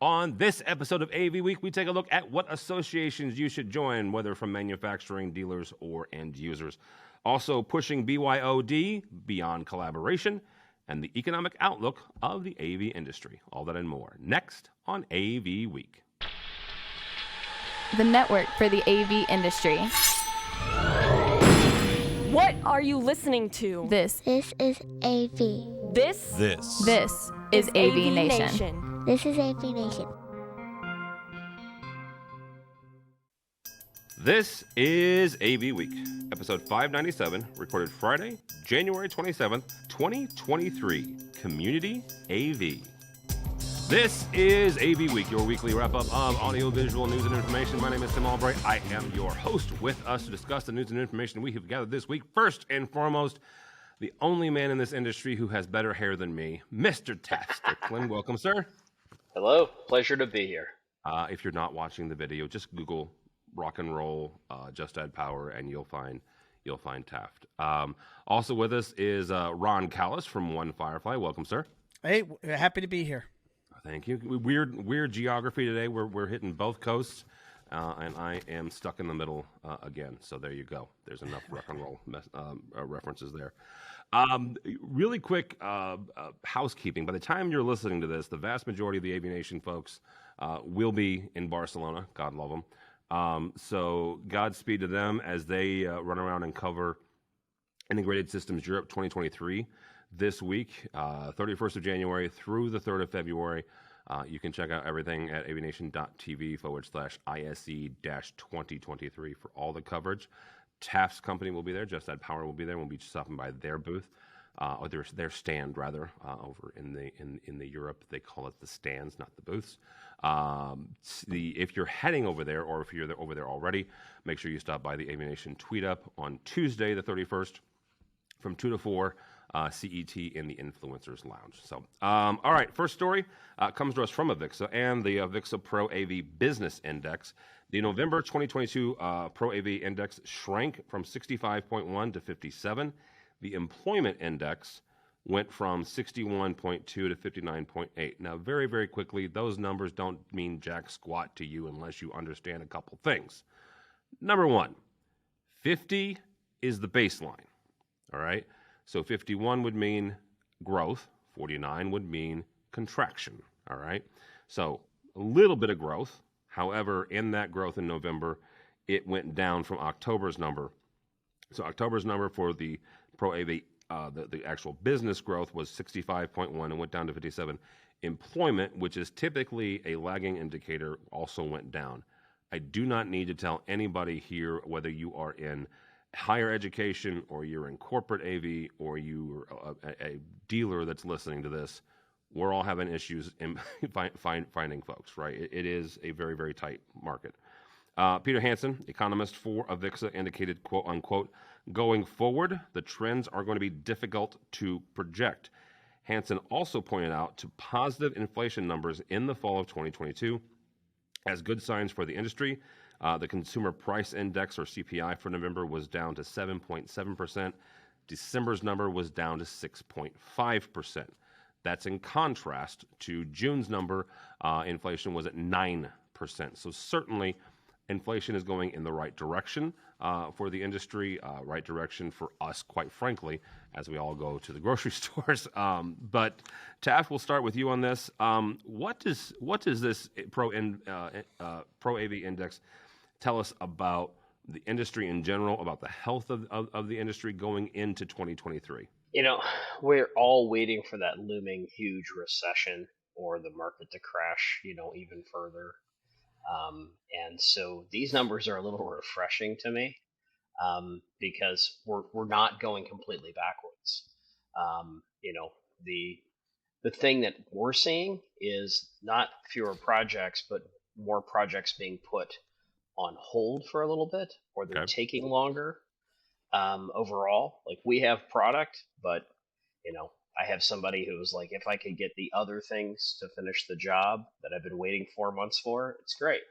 On this episode of AV Week, we take a look at what associations you should join, whether from manufacturing, dealers, or end users. Also pushing BYOD, beyond collaboration, and the economic outlook of the AV industry. All that and more. Next on AV Week. The network for the AV industry. What are you listening to? This is AV. This is AVNation. This is AVNation. This is AV Week, episode 597, recorded Friday, January 27th, 2023. Community AV. This is AV Week, your weekly wrap-up of audio-visual news and information. My name is Tim Albright. I am your host. With us to discuss the news and information we have gathered this week. First and foremost, the only man in this industry who has better hair than me, Mr. Taft. Stricklin, welcome, sir. Hello, pleasure to be here. If you're not watching the video, just Google rock and roll, just add power, and you'll find Taft. Also with us is Ron Callis from OneFirefly. Welcome, sir. Hey, happy to be here. Thank you. Weird geography today. We're hitting both coasts, and I am stuck in the middle again. So there you go. There's enough rock and roll references there. Really quick housekeeping. By the time you're listening to this, the vast majority of the AVNation folks will be in Barcelona. God love them. So Godspeed to them as they run around and cover Integrated Systems Europe 2023 this week, 31st of January through the 3rd of February. You can check out everything at avnation.tv/ISE-2023 for all the coverage. Taft's company will be there. Just Add Power will be there. We'll be stopping by their booth, or their stand rather, over in the Europe. They call it the stands, not the booths. If you're heading over there, or if you're over there already, make sure you stop by the AVNation Tweet Up on Tuesday, the 31st, from 2 to 4. CET in the Influencers Lounge. So, all right, first story comes to us from AVIXA and the AVIXA Pro AV Business Index. The November 2022 Pro AV Index shrank from 65.1 to 57. The Employment Index went from 61.2 to 59.8. Now, very, very quickly, those numbers don't mean jack squat to you unless you understand a couple things. Number one, 50 is the baseline, all right? So 51 would mean growth, 49 would mean contraction, all right? So a little bit of growth. However, in that growth in November, it went down from October's number. So October's number for the Pro AV, the actual business growth was 65.1 and went down to 57. Employment, which is typically a lagging indicator, also went down. I do not need to tell anybody here whether you are in higher education or you're in corporate AV or you're a dealer that's listening to this, we're all having issues in finding folks, right? It is a very, very tight market. Peter Hansen, economist for AVIXA, indicated, quote unquote, going forward, the trends are going to be difficult to project. Hansen also pointed out to positive inflation numbers in the fall of 2022 as good signs for the industry. The Consumer Price Index, or CPI, for November was down to 7.7%. December's number was down to 6.5%. That's in contrast to June's number. Inflation was at 9%. So certainly, inflation is going in the right direction for the industry, right direction for us, quite frankly, as we all go to the grocery stores. But Taft, we'll start with you on this. What does this Pro AV Index tell us about the industry in general, about the health of the industry going into 2023? You know, we're all waiting for that looming huge recession or the market to crash, even further. And so these numbers are a little refreshing to me because we're not going completely backwards. The thing that we're seeing is not fewer projects, but more projects being put on hold for a little bit, or they're taking longer overall. Like, we have product, but I have somebody who's like, if I could get the other things to finish the job that I've been waiting 4 months for, it's great.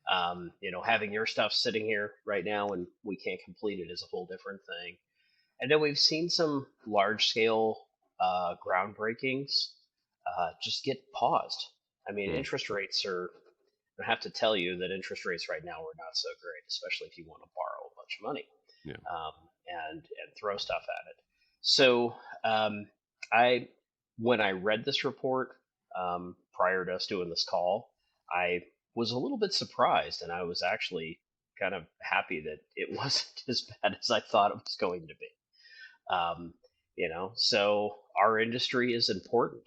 Having your stuff sitting here right now and we can't complete it is a whole different thing. And then we've seen some large scale groundbreakings just get paused. I mean, interest rates are. I have to tell you that interest rates right now are not so great, especially if you want to borrow a bunch of money, and throw stuff at it. So I when I read this report prior to us doing this call, I was a little bit surprised, and I was actually kind of happy that it wasn't as bad as I thought it was going to be. So our industry is important.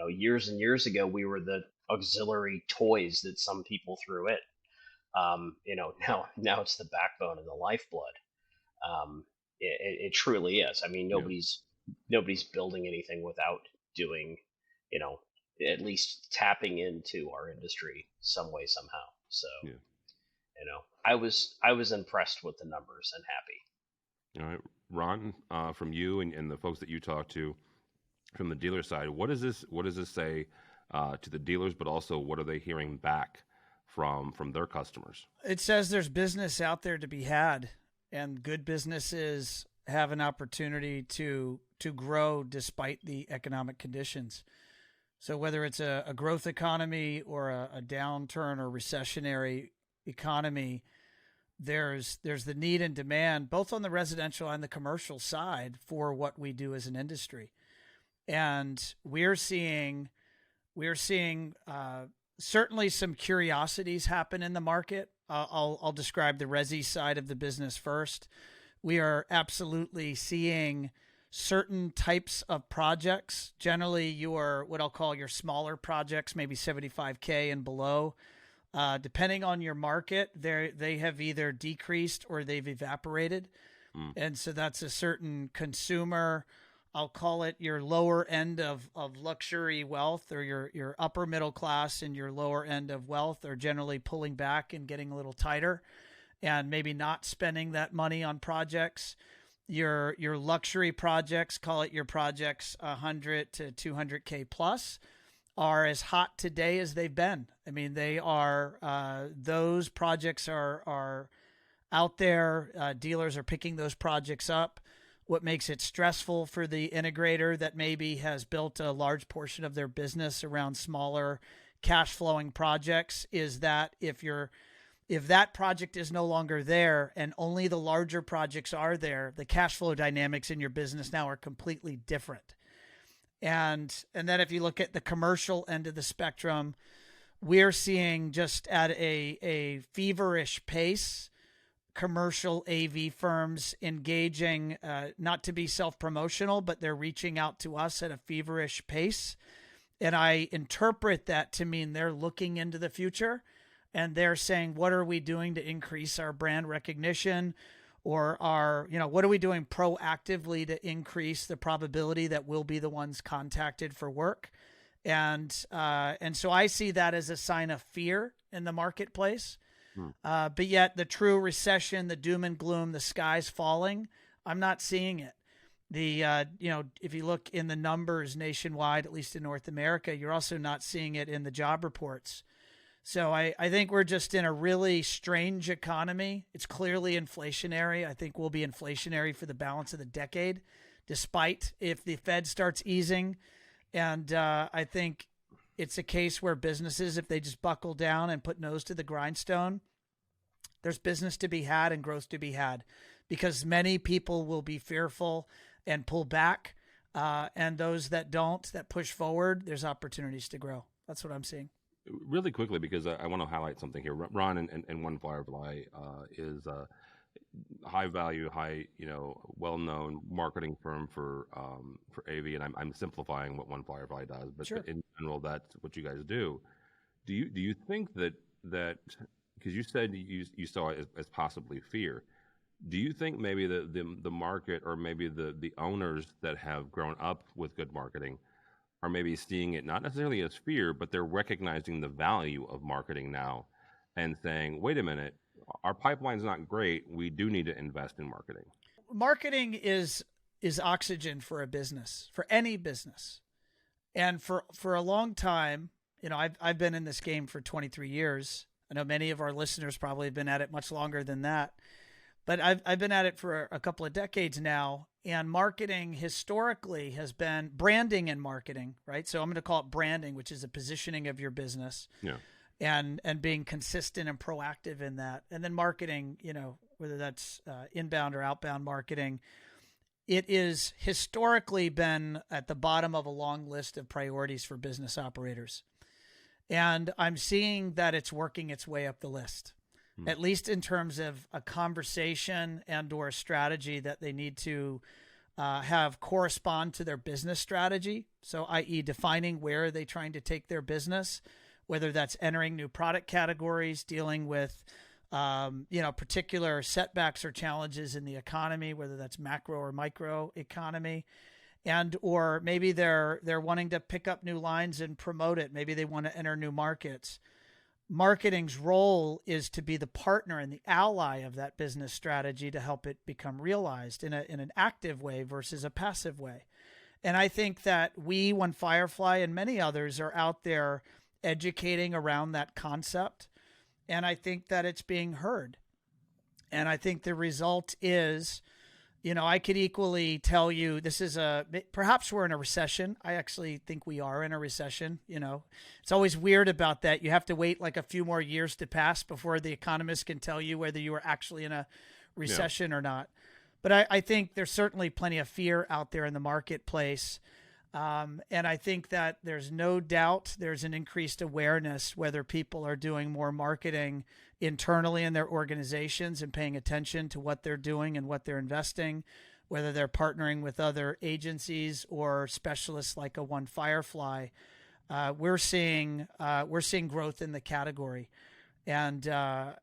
Years and years ago, we were the auxiliary toys that some people threw in. Now it's the backbone and the lifeblood. It truly is. I mean, nobody's building anything without doing, at least tapping into our industry some way somehow. So, I was impressed with the numbers and happy. All right, Ron, from you and the folks that you talk to from the dealer side, what does this say to the dealers, but also what are they hearing back from their customers? It says there's business out there to be had, and good businesses have an opportunity to grow despite the economic conditions. So whether it's a growth economy or a downturn or recessionary economy, there's the need and demand both on the residential and the commercial side for what we do as an industry. And we're seeing certainly some curiosities happen in the market. I'll describe the resi side of the business first. We are absolutely seeing certain types of projects, generally what I'll call your smaller projects, maybe 75K and below. Depending on your market, they have either decreased or they've evaporated. And so that's a certain consumer, I'll call it your lower end of luxury wealth, or your upper middle class and your lower end of wealth are generally pulling back and getting a little tighter and maybe not spending that money on projects. Your luxury projects, call it your projects 100 to 200K plus, are as hot today as they've been. I mean, they are, those projects are out there. Dealers are picking those projects up. What makes it stressful for the integrator that maybe has built a large portion of their business around smaller cash flowing projects is that if that project is no longer there and only the larger projects are there, the cash flow dynamics in your business now are completely different. And then if you look at the commercial end of the spectrum, we're seeing just at a feverish pace commercial AV firms engaging, not to be self-promotional, but they're reaching out to us at a feverish pace. And I interpret that to mean they're looking into the future and they're saying, what are we doing to increase our brand recognition? Or what are we doing proactively to increase the probability that we'll be the ones contacted for work? And so I see that as a sign of fear in the marketplace. But yet the true recession, the doom and gloom, the sky's falling, I'm not seeing it. If you look in the numbers nationwide, at least in North America, you're also not seeing it in the job reports. So I think we're just in a really strange economy. It's clearly inflationary. I think we'll be inflationary for the balance of the decade, despite if the Fed starts easing. And I think it's a case where businesses, if they just buckle down and put nose to the grindstone, there's business to be had and growth to be had, because many people will be fearful and pull back. And those that don't, that push forward, there's opportunities to grow. That's what I'm seeing. Really quickly, because I want to highlight something here. Ron and OneFirefly is a high value, well-known marketing firm for AV, and I'm simplifying what OneFirefly does, but Sure. In general, that's what you guys do. Do you think that because you said you saw it as possibly fear? Do you think maybe the market, or maybe the owners that have grown up with good marketing are maybe seeing it not necessarily as fear, but they're recognizing the value of marketing now and saying, wait a minute, our pipeline's not great. We do need to invest in marketing. Marketing is oxygen for a business, for any business. And for a long time, I've been in this game for 23 years. I know many of our listeners probably have been at it much longer than that. But I've been at it for a couple of decades now, And marketing historically has been branding and marketing, right? So I'm going to call it branding, which is the positioning of your business. Yeah. And being consistent and proactive in that. And then marketing, whether that's inbound or outbound marketing, it is historically been at the bottom of a long list of priorities for business operators. And I'm seeing that it's working its way up the list, at least in terms of a conversation and or a strategy that they need to have correspond to their business strategy. So i.e. defining where are they trying to take their business, whether that's entering new product categories, dealing with particular setbacks or challenges in the economy, whether that's macro or micro economy, and or maybe they're wanting to pick up new lines and promote it. Maybe they want to enter new markets. Marketing's role is to be the partner and the ally of that business strategy to help it become realized in an active way versus a passive way. And I think that we, OneFirefly, and many others are out there educating around that concept. And I think that it's being heard. And I think the result is, I could equally tell you this is perhaps we're in a recession. I actually think we are in a recession. It's always weird about that. You have to wait like a few more years to pass before the economists can tell you whether you are actually in a recession or not. But I think there's certainly plenty of fear out there in the marketplace. And I think that there's no doubt there's an increased awareness whether people are doing more marketing internally in their organizations and paying attention to what they're doing and what they're investing, whether they're partnering with other agencies or specialists like a OneFirefly. We're seeing growth in the category. And, I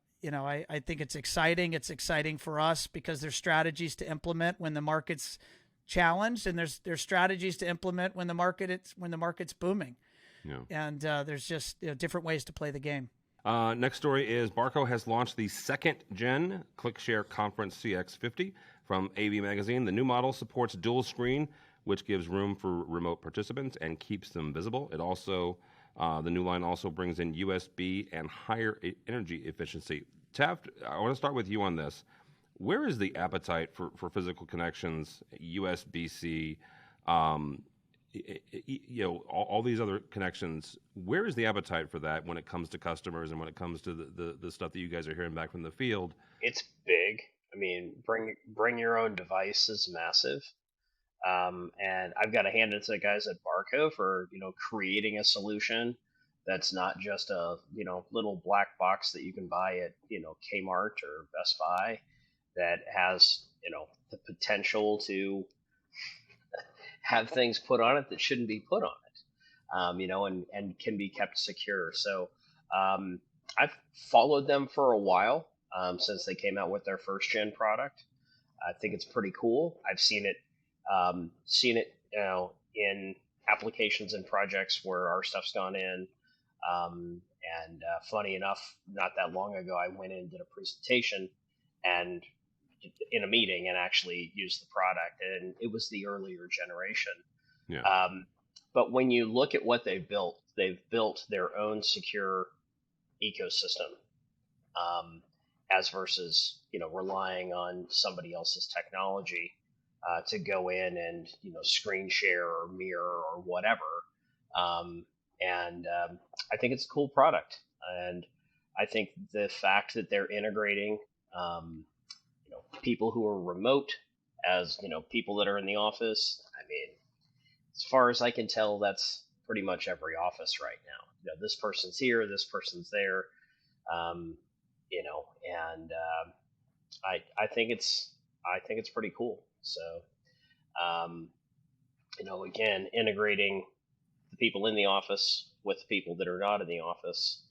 think it's exciting. It's exciting for us because there's strategies to implement when the market's challenged, and there's strategies to implement when the market's booming. Yeah. And there's just different ways to play the game. Next story is Barco has launched the second gen ClickShare Conference CX50 from AV Magazine. The new model supports dual screen, which gives room for remote participants and keeps them visible. It also, the new line also brings in USB and higher energy efficiency. Taft, I want to start with you on this. Where is the appetite for physical connections, USB-C, all these other connections? Where is the appetite for that when it comes to customers and when it comes to the stuff that you guys are hearing back from the field? It's big. I mean, bring your own device is massive. And I've got to hand it to the guys at Barco for creating a solution that's not just a little black box that you can buy at Kmart or Best Buy, that has the potential to have things put on it that shouldn't be put on it, and can be kept secure. So I've followed them for a while, since they came out with their first gen product. I think it's pretty cool. I've seen it in applications and projects where our stuff's gone in. And funny enough, not that long ago, I went in and did a presentation and in a meeting and actually used the product, and it was the earlier generation. Yeah. But when you look at what they've built their own secure ecosystem, as versus relying on somebody else's technology to go in and screen share or mirror or whatever. And I think it's a cool product, and I think the fact that they're integrating people who are remote as people that are in the office. I mean, as far as I can tell, that's pretty much every office right now. This person's here, this person's there, and I think it's pretty cool. So again, integrating the people in the office with the people that are not in the office,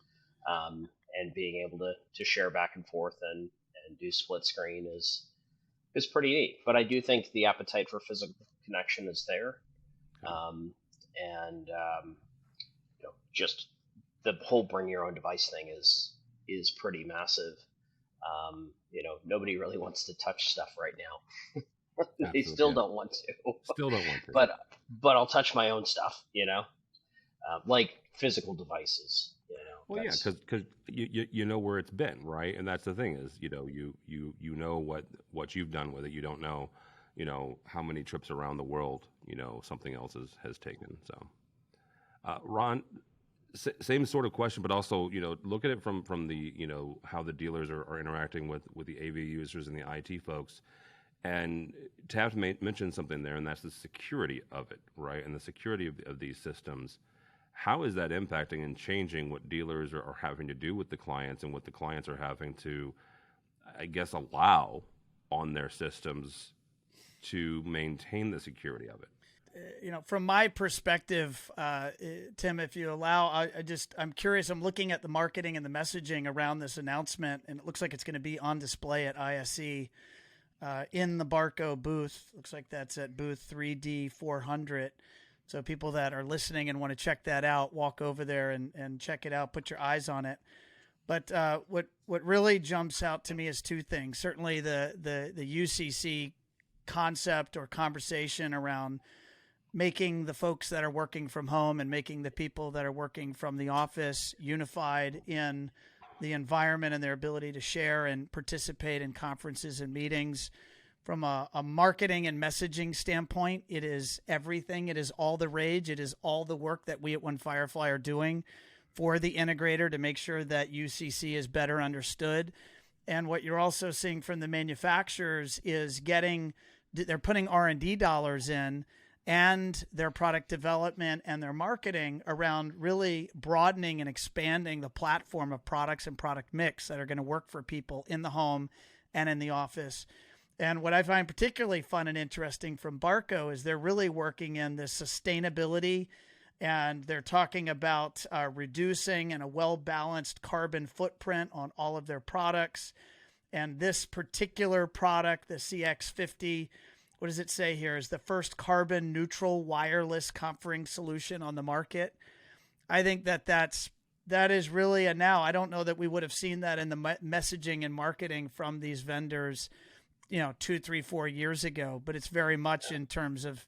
and being able to share back and forth and do split screen is pretty neat. But I do think the appetite for physical connection is there, just the whole bring your own device thing is pretty massive. Nobody really wants to touch stuff right now. They still don't want to. Still don't want to. But I'll touch my own stuff, like physical devices. Well, yeah, because you know where it's been, right? And that's the thing is, you know what you've done with it. You don't know, how many trips around the world, something else has taken. So, Ron, same sort of question, but also, look at it from the, how the dealers are interacting with the AV users and the IT folks. And Taft mentioned something there, and that's the security of it, right? And the security of these systems. How is that impacting and changing what dealers are having to do with the clients and what the clients are having to, I guess, allow on their systems to maintain the security of it? From my perspective, Tim, if you allow, I'm curious. I'm looking at the marketing and the messaging around this announcement, and it looks like it's going to be on display at ISE in the Barco booth. Looks like that's at booth 3D400. So people that are listening and want to check that out, walk over there and check it out, put your eyes on it. But what really jumps out to me is two things. Certainly the UCC concept or conversation around making the folks that are working from home and making the people that are working from the office unified in the environment and their ability to share and participate in conferences and meetings. From a marketing and messaging standpoint, it is everything. It is all the rage. It is all the work that we at OneFirefly are doing for the integrator to make sure that UCC is better understood. And what you're also seeing from the manufacturers is they're putting R&D dollars in and their product development and their marketing around really broadening and expanding the platform of products and product mix that are going to work for people in the home and in the office. And what I find particularly fun and interesting from Barco is they're really working in this sustainability, and they're talking about reducing and a well-balanced carbon footprint on all of their products. And this particular product, the CX50, what does it say here, is the first carbon neutral wireless conferencing solution on the market. I think that is really a now. I don't know that we would have seen that in the messaging and marketing from these vendors, 2, 3, 4 years ago, but it's very much in terms of,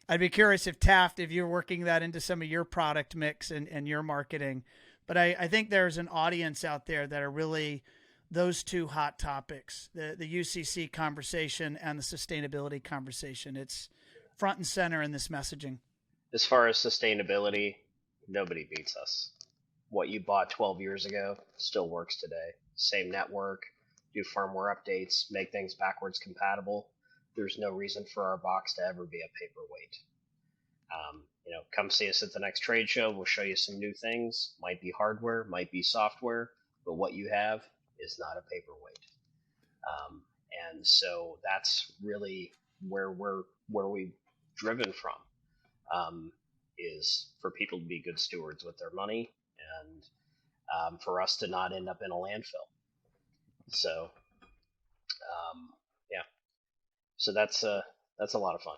I'd be curious if Taft, if you're working that into some of your product mix and your marketing, but I think there's an audience out there that are really those two hot topics, the UCC conversation and the sustainability conversation. It's front and center in this messaging. As far as sustainability, nobody beats us. What you bought 12 years ago still works today. Same network, do firmware updates, make things backwards compatible. There's no reason for our box to ever be a paperweight. Come see us at the next trade show. We'll show you some new things. Might be hardware, might be software, but what you have is not a paperweight. And so that's really where we've driven from, is for people to be good stewards with their money, and for us to not end up in a landfill. So so that's a lot of fun.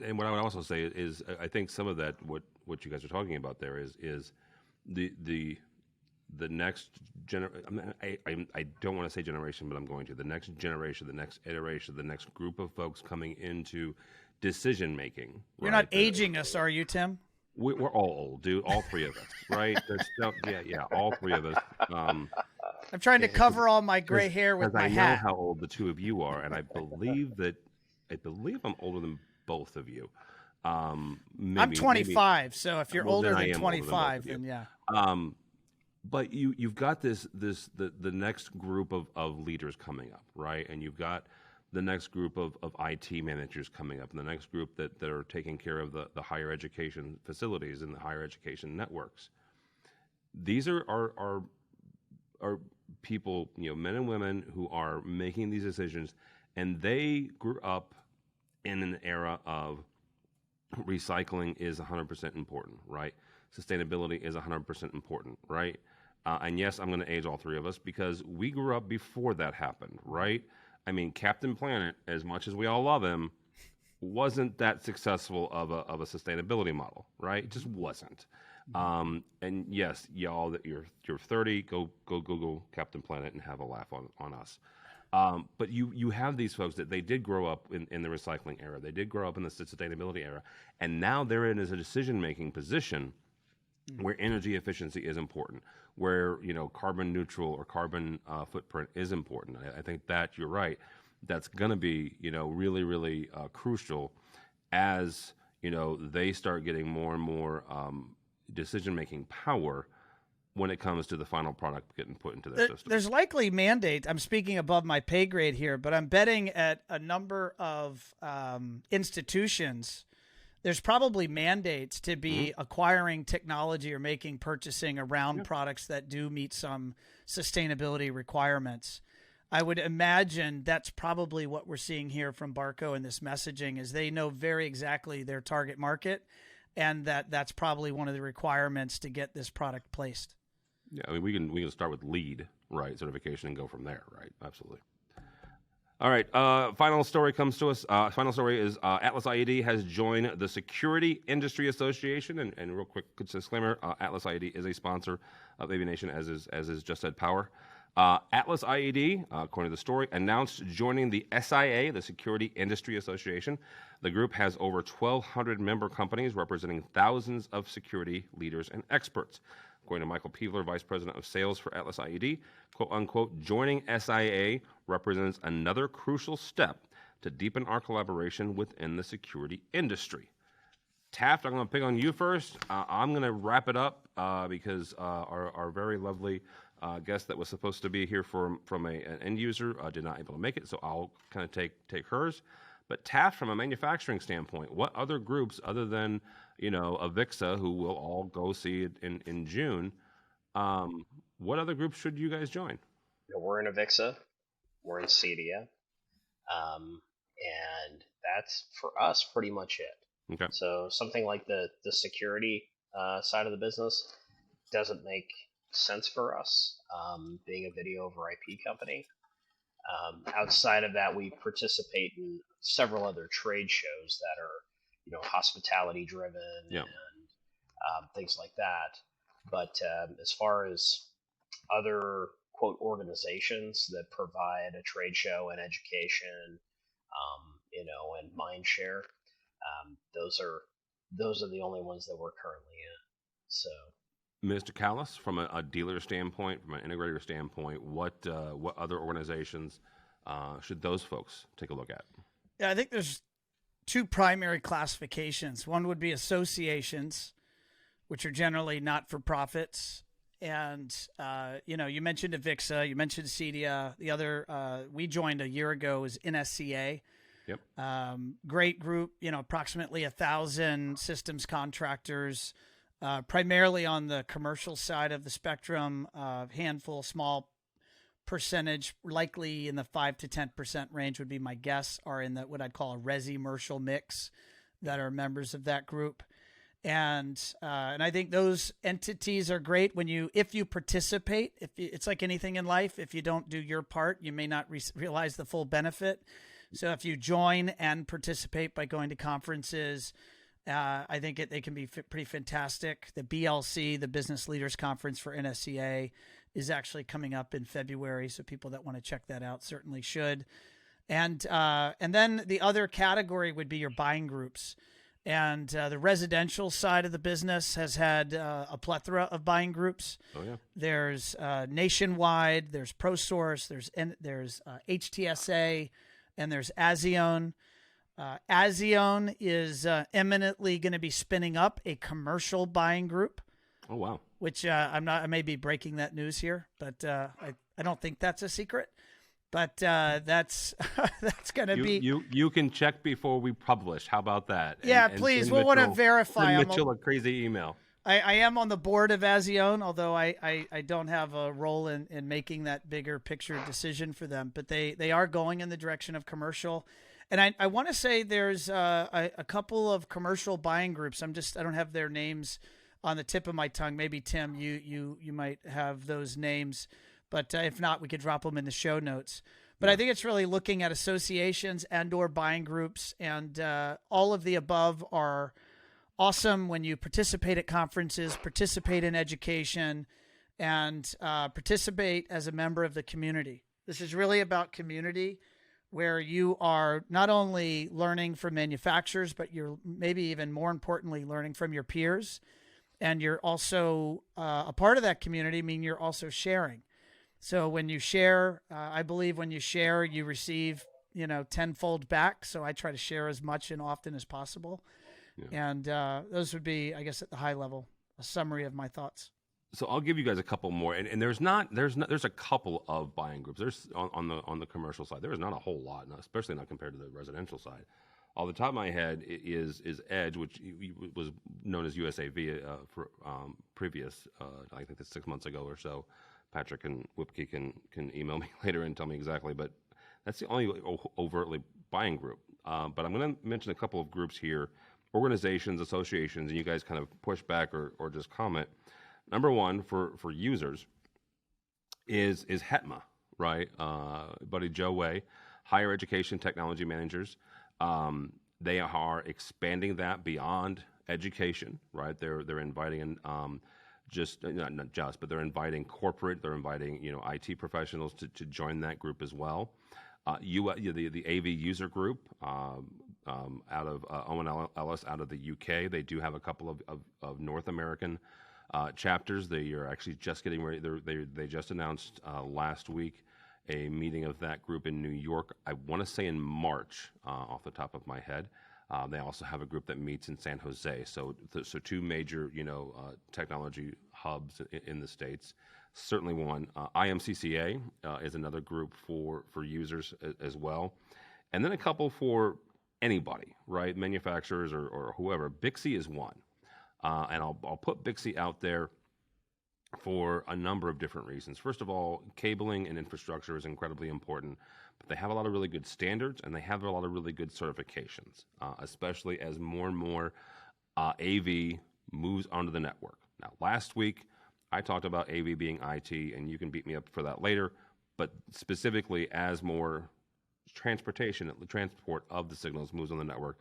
And what I would also say is, I think some of that, what you guys are talking about there is the next generation. I don't want to say generation, but I'm going to. The next generation, the next iteration, the next group of folks coming into decision making. You're not aging us, are you, Tim? We're all old, dude. All three of us, right? All three of us. I'm trying to cover all my gray hair with my hat. I know how old the two of you are, and I believe I'm older than both of you. I'm 25, so if you're older than 25, then yeah. But you've got the next group of leaders coming up, right? And you've got the next group of IT managers coming up, and the next group that are taking care of the higher education facilities and the higher education networks. These are people, men and women who are making these decisions, and they grew up in an era of recycling is 100% important, right? Sustainability is 100% important, right? And yes, I'm going to age all three of us because we grew up before that happened, right? I mean, Captain Planet, as much as we all love him, wasn't that successful of a sustainability model, right? It just wasn't. And yes, y'all that you're 30, go Google Captain Planet and have a laugh on us. But you have these folks that they did grow up in the recycling era. They did grow up in the sustainability era. And now they're in as a decision-making position where energy efficiency is important, where, carbon neutral or carbon footprint is important. I think that you're right. that's going to be, really, really crucial as, they start getting more and more decision-making power when it comes to the final product getting put into their system. There's likely mandate. I'm speaking above my pay grade here, but I'm betting at a number of institutions, there's probably mandates to be acquiring technology or making purchasing around products that do meet some sustainability requirements. I would imagine that's probably what we're seeing here from Barco in this messaging, is they know very exactly their target market, and that's probably one of the requirements to get this product placed. Yeah, I mean, we can start with LEED, right, certification, and go from there, right? Absolutely. All right, final story comes to us. Final story is AtlasIED has joined the Security Industry Association, and real quick disclaimer: AtlasIED is a sponsor of AVNation, as is Just Said Power. AtlasIED, according to the story, announced joining the SIA, the Security Industry Association. The group has over 1,200 member companies representing thousands of security leaders and experts. According to Michael Peevler, Vice President of Sales for AtlasIED, quote unquote, joining SIA represents another crucial step to deepen our collaboration within the security industry. Taft, I'm going to pick on you first. I'm going to wrap it up because our very lovely guest that was supposed to be here from an end user did not able to make it, so I'll kind of take hers. But Taft, from a manufacturing standpoint, what other groups other than AVIXA, who we'll all go see it in June, what other groups should you guys join? We're in AVIXA, we're in CEDIA, and that's for us pretty much it. Okay. So something like the security side of the business doesn't make sense for us, being a video over IP company. Outside of that, we participate in several other trade shows that are, hospitality driven and things like that. But as far as other quote organizations that provide a trade show and education, and mind share, those are the only ones that we're currently in. So. Mr. Callis, from a dealer standpoint, from an integrator standpoint, what other organizations should those folks take a look at? Yeah, I think there's two primary classifications. One would be associations, which are generally not-for-profits. And, you mentioned AVIXA, you mentioned CEDIA. The other we joined a year ago is NSCA. Yep. Great group, approximately 1,000 systems contractors, primarily on the commercial side of the spectrum, handful, small percentage, likely in the 5 to 10% range would be my guess, are in what I'd call a resi-mercial mix that are members of that group. And I think those entities are great if you participate. It's like anything in life. If you don't do your part, you may not realize the full benefit. So if you join and participate by going to conferences, I think they can be pretty fantastic. The BLC, the Business Leaders Conference for NSCA, is actually coming up in February, so people that want to check that out certainly should. And then the other category would be your buying groups. And the residential side of the business has had a plethora of buying groups. Oh, yeah. There's Nationwide, there's ProSource, there's HTSA, and there's Azione. Azione is eminently going to be spinning up a commercial buying group. Oh, wow. Which I may be breaking that news here, but I don't think that's a secret. But that's going to be. You can check before we publish. How about that? Yeah, please. We'll want to verify. Send Mitchell a crazy email. I am on the board of Azione, although I don't have a role in making that bigger picture decision for them. But they are going in the direction of commercial. And I want to say there's a couple of commercial buying groups. I don't have their names on the tip of my tongue. Maybe Tim, you might have those names, but if not, we could drop them in the show notes. But I think it's really looking at associations and/or buying groups, and all of the above are awesome when you participate at conferences, participate in education, and participate as a member of the community. This is really about community, where you are not only learning from manufacturers, but you're maybe even more importantly learning from your peers. And you're also a part of that community, meaning you're also sharing. So when you share, I believe when you share, you receive tenfold back. So I try to share as much and often as possible. Yeah. And those would be, I guess, at the high level, a summary of my thoughts. So I'll give you guys a couple more, and there's a couple of buying groups. There's on the commercial side, there is not a whole lot, especially not compared to the residential side. Off the top of my head is Edge, which was known as USAV for previous, I think that's 6 months ago or so. Patrick and Whipke can email me later and tell me exactly, but that's the only overtly buying group. But I'm going to mention a couple of groups here, organizations, associations, and you guys kind of push back or just comment. Number one for users is HETMA, right? Buddy Joe Way, Higher Education Technology Managers. They are expanding that beyond education, right? They're inviting but they're inviting corporate, they're inviting IT professionals to join that group as well. The AV user group out of Owen Ellis out of the UK. They do have a couple of North American chapters. They are actually just getting ready. They just announced last week a meeting of that group in New York. I want to say in March, off the top of my head. They also have a group that meets in San Jose. So two major technology hubs in the States. Certainly one. IMCCA is another group for users as well, and then a couple for anybody, right? Manufacturers or whoever. Bixie is one. And I'll put Bixie out there for a number of different reasons. First of all, cabling and infrastructure is incredibly important, but they have a lot of really good standards and they have a lot of really good certifications, especially as more and more AV moves onto the network. Now, last week, I talked about AV being IT, and you can beat me up for that later, but specifically as more transport of the signals moves on the network,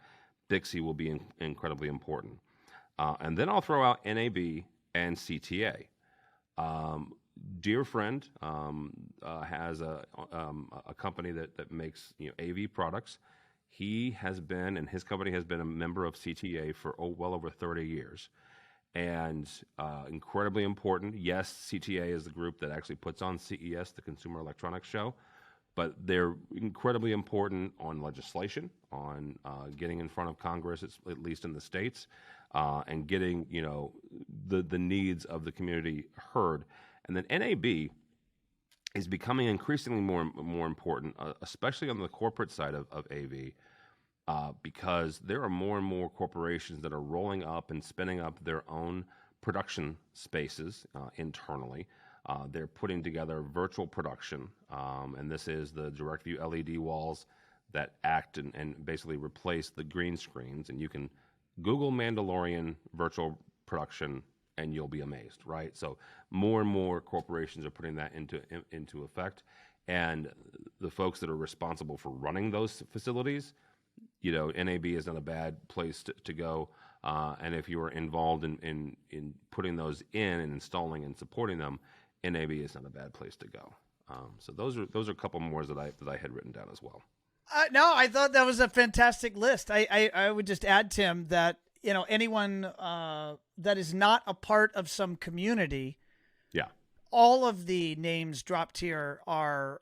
Bixie will be incredibly important. And then I'll throw out NAB and CTA. Dear friend has a company that makes AV products. He has been, and his company has been a member of CTA for well over 30 years. And incredibly important. Yes, CTA is the group that actually puts on CES, the Consumer Electronics Show, but they're incredibly important on legislation, on getting in front of Congress, at least in the States, and getting the needs of the community heard. And then NAB is becoming increasingly more important, especially on the corporate side of AV, because there are more and more corporations that are rolling up and spinning up their own production spaces internally. They're putting together virtual production, and this is the DirectView LED walls that act and basically replace the green screens. And you can Google Mandalorian virtual production, and you'll be amazed, right? So more and more corporations are putting that into effect, and the folks that are responsible for running those facilities, NAB is not a bad place to go. And if you are involved in putting those in and installing and supporting them, NAB is not a bad place to go. So those are a couple more that I had written down as well. No, I thought that was a fantastic list. I would just add, Tim, that anyone that is not a part of some community, yeah, all of the names dropped here are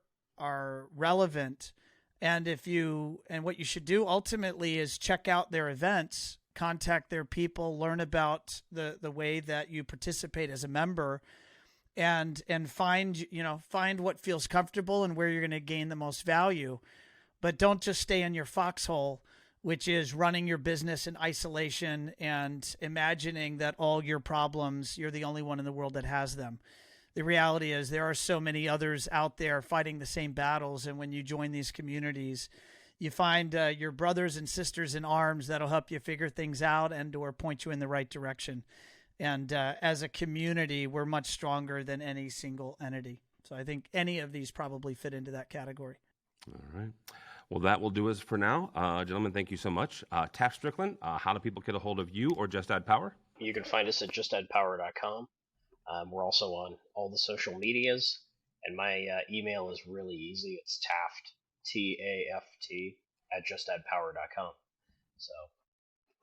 relevant. And what you should do ultimately is check out their events, contact their people, learn about the way that you participate as a member, and find what feels comfortable and where you're going to gain the most value. But don't just stay in your foxhole, which is running your business in isolation and imagining that all your problems, you're the only one in the world that has them. The reality is there are so many others out there fighting the same battles. And when you join these communities, you find your brothers and sisters in arms that'll help you figure things out and or point you in the right direction. And as a community, we're much stronger than any single entity. So I think any of these probably fit into that category. All right. Well, that will do us for now. Gentlemen, thank you so much. Taft, Stricklin, how do people get a hold of you or Just Add Power? You can find us at justaddpower.com. We're also on all the social medias, and my email is really easy. It's Taft, T-A-F-T, @justaddpower.com. So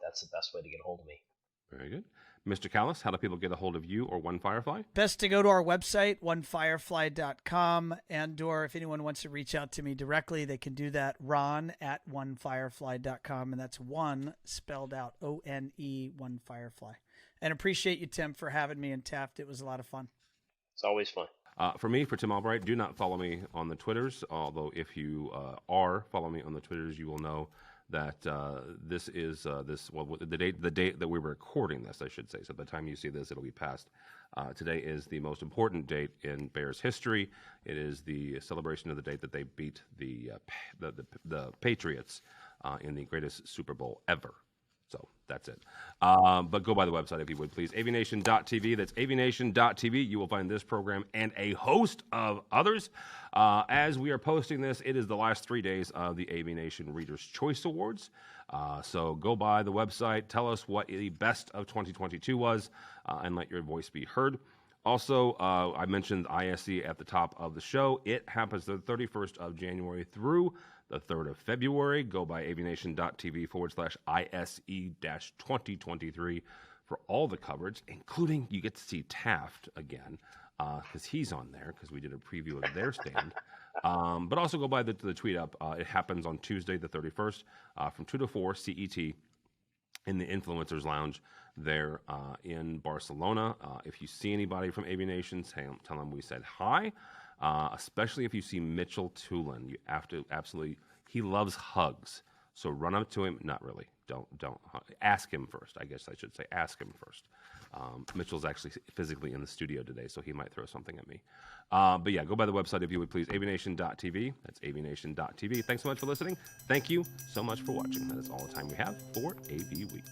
that's the best way to get a hold of me. Very good. Mr. Callis, how do people get a hold of you or OneFirefly? Best to go to our website, onefirefly.com, and/or if anyone wants to reach out to me directly, they can do that, ron@onefirefly.com, and that's one spelled out, O-N-E, OneFirefly. And appreciate you, Tim, for having me in Taft. It was a lot of fun. It's always fun. For me, for Tim Albright, do not follow me on the Twitters, although if you are following me on the Twitters, you will know that this is the date that we were recording this, I should say. So by the time you see this, it'll be past. Today is the most important date in Bears history. It is the celebration of the date that they beat the Patriots in the greatest Super Bowl ever. So that's it. But go by the website if you would, please. AVNation.tv. That's AVNation.tv. You will find this program and a host of others. As we are posting this, it is the last 3 days of the AVNation Reader's Choice Awards. So go by the website. Tell us what the best of 2022 was, and let your voice be heard. Also, I mentioned ISE at the top of the show. It happens the 31st of January through the 3rd of February. Go by avnation.tv/ISE-2023 for all the coverage, including you get to see Taft again, because he's on there, because we did a preview of their stand. But also go by the tweet up. It happens on Tuesday the 31st from 2 to 4 CET in the Influencers Lounge there in Barcelona. If you see anybody from AVNation, tell them we said hi. Especially if you see Mitchell Tulin, you have to absolutely. He loves hugs, so run up to him. Not really. Don't ask him first. I guess I should say ask him first. Mitchell's actually physically in the studio today, so he might throw something at me. But yeah, go by the website if you would please. AVNation.tv. That's AVNation.tv. Thanks so much for listening. Thank you so much for watching. That is all the time we have for AV Week.